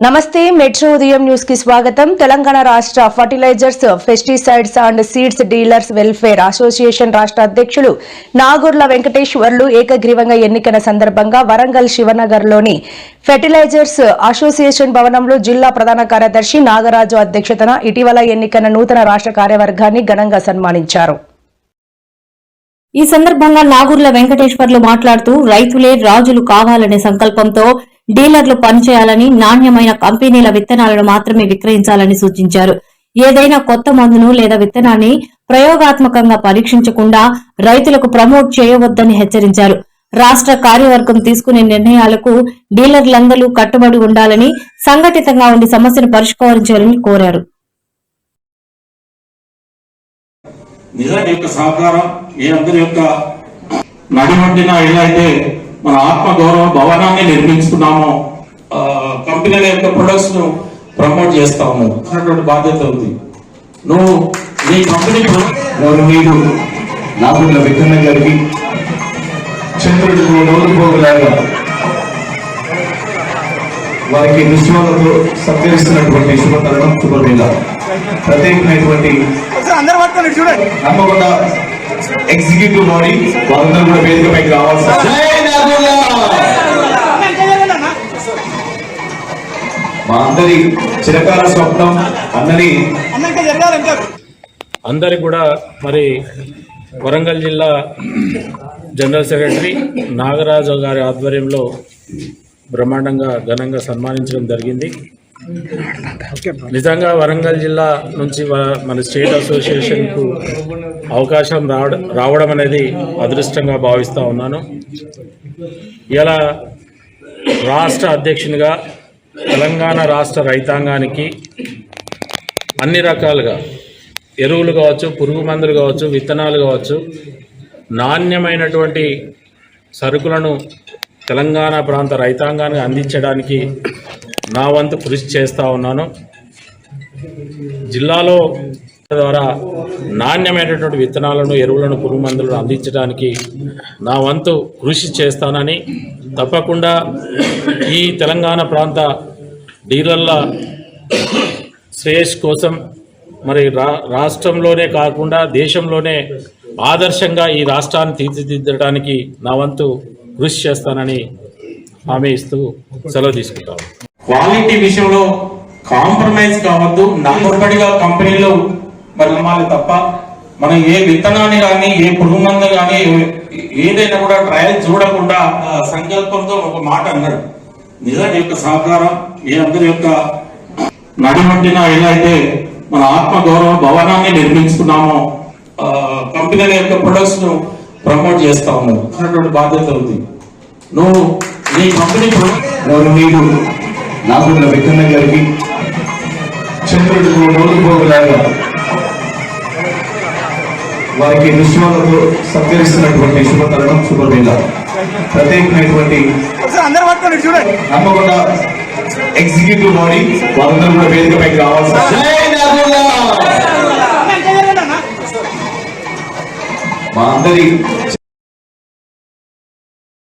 నమస్తే మెట్రో ఉదయం న్యూస్ కి స్వాగతం. తెలంగాణ రాష్ట్ర fertilisers, pesticides and seeds dealers welfare association రాష్ట్ర అధ్యక్షులు నాగూర్ల వెంకటేశ్వర్లు ఏకగ్రీవంగా ఎన్నికైన సందర్భంగా వరంగల్ శివనగర్ లోని ఫెర్టిలైజర్స్ అసోసియేషన్ భవనంలో జిల్లా ప్రధాన కార్యదర్శి నాగరాజు అధ్యక్షతన ఇటీవల ఎన్నికైన నూతన రాష్ట్ర కార్యవర్గాన్ని ఘనంగా సన్మానించారు. ఈ సందర్భంగా నాగూర్ల వెంకటేశ్వర్లు మాట్లాడుతూ రైతులే రాజులు కావాలనే సంకల్పంతో డీలర్లు పనిచేయాలని, నాణ్యమైన కంపెనీల విత్తనాలను మాత్రమే విక్రయించాలని సూచించారు. ఏదైనా కొత్త మందును లేదా విత్తనాన్ని ప్రయోగాత్మకంగా పరీక్షించకుండా రైతులకు ప్రమోట్ చేయవద్దని హెచ్చరించారు. రాష్ట్ర కార్యవర్గం తీసుకునే నిర్ణయాలకు డీలర్లందరూ కట్టుబడి ఉండాలని, సంఘటితంగా ఉండి సమస్యను పరిష్కరించాలని కోరారు. నిజానికి యొక్క సహకారం ఈ అందరి యొక్క నడివంటిన ఎలా అయితే మన ఆత్మగౌరవ భవనాన్ని నిర్మించుకున్నామో కంపెనీల యొక్క ప్రొడక్ట్స్ ను ప్రమోట్ చేస్తాము అన్నటువంటి బాధ్యత ఉంది. నువ్వు నీ కంపెనీ మీరు నాగూర్ల వెంకన్న గారికి చంద్రుడికి నోరుపోగులాగా వారికి విశ్వాలతో సత్కరిస్తున్నటువంటి శుభతరుణం, శుభవేళ. ప్రత్యేకమైనటువంటి నమ్మకుండా ఎగ్జిక్యూటివ్ బాడీ వాళ్ళందరూ కూడా వేదికపైకి రావాల్సి మా అందరి చిరకాల స్వప్నం అన్నని అందరికి కూడా మరి వరంగల్ జిల్లా జనరల్ సెక్రటరీ నాగరాజు గారి ఆధ్వర్యంలో బ్రహ్మాండంగా ఘనంగా సన్మానించడం జరిగింది. నిజంగా వరంగల్ జిల్లా నుంచి మన స్టేట్ అసోసియేషన్కు అవకాశం రావడం అనేది అదృష్టంగా భావిస్తూ ఉన్నాను. ఇలా రాష్ట్ర అధ్యక్షునిగా తెలంగాణ రాష్ట్ర రైతాంగానికి అన్ని రకాలుగా ఎరువులు కావచ్చు, పురుగు మందులు కావచ్చు, విత్తనాలు కావచ్చు, నాణ్యమైనటువంటి సరుకులను తెలంగాణ ప్రాంత రైతాంగానికి అందించడానికి నా వంతు కృషి చేస్తూ ఉన్నాను. జిల్లాలో ద్వారా నాణ్యమైనటువంటి విత్తనాలను, ఎరువులను, పురుగు మందులను అందించడానికి నా వంతు కృషి చేస్తానని, తప్పకుండా ఈ తెలంగాణ ప్రాంత డీలర్ల శ్రేయస్ కోసం మరి రాష్ట్రంలోనే కాకుండా దేశంలోనే ఆదర్శంగా ఈ రాష్ట్రాన్ని తీర్చిదిద్దడానికి నా వంతు కృషి చేస్తానని హామీ ఇస్తూ సెలవు తీసుకుంటాను. క్వాలిటీ విషయంలో కాంప్రమైజ్ కావద్దు. నమ్మబడిగా కంపెనీలు మరి నమ్మాలి తప్ప మనం ఏ విత్తనాన్ని కానీ, ఏ పురుగు మందు కానీ, ఏదైనా కూడా ట్రయల్ చూడకుండా సంకల్పంతో ఒక మాట అన్నాడు. నిజానికి యొక్క సహకారం ఈ అందరి యొక్క నడివంటిన ఎలా అయితే మన ఆత్మగౌరవ భవనాన్ని నిర్మించుకున్నామో కంపెనీల యొక్క ప్రొడక్ట్స్ ను ప్రమోట్ చేస్తాము అన్నటువంటి బాధ్యత ఉంది. నువ్వు నీ కంపెనీ మీరు నాగూర్ల వెంకన్న గారికి చంద్రుడికి నోరుపోగులాగా వారికి విశ్వాలతో సత్కరిస్తున్నటువంటి శుభతరుణం, శుభవేళ. ప్రత్యేకమైనటువంటి నమ్మకుండా ఎగ్జిక్యూటివ్ బాడీ వాళ్ళందరూ కూడా వేదికపైకి రావాల్సి మా అందరి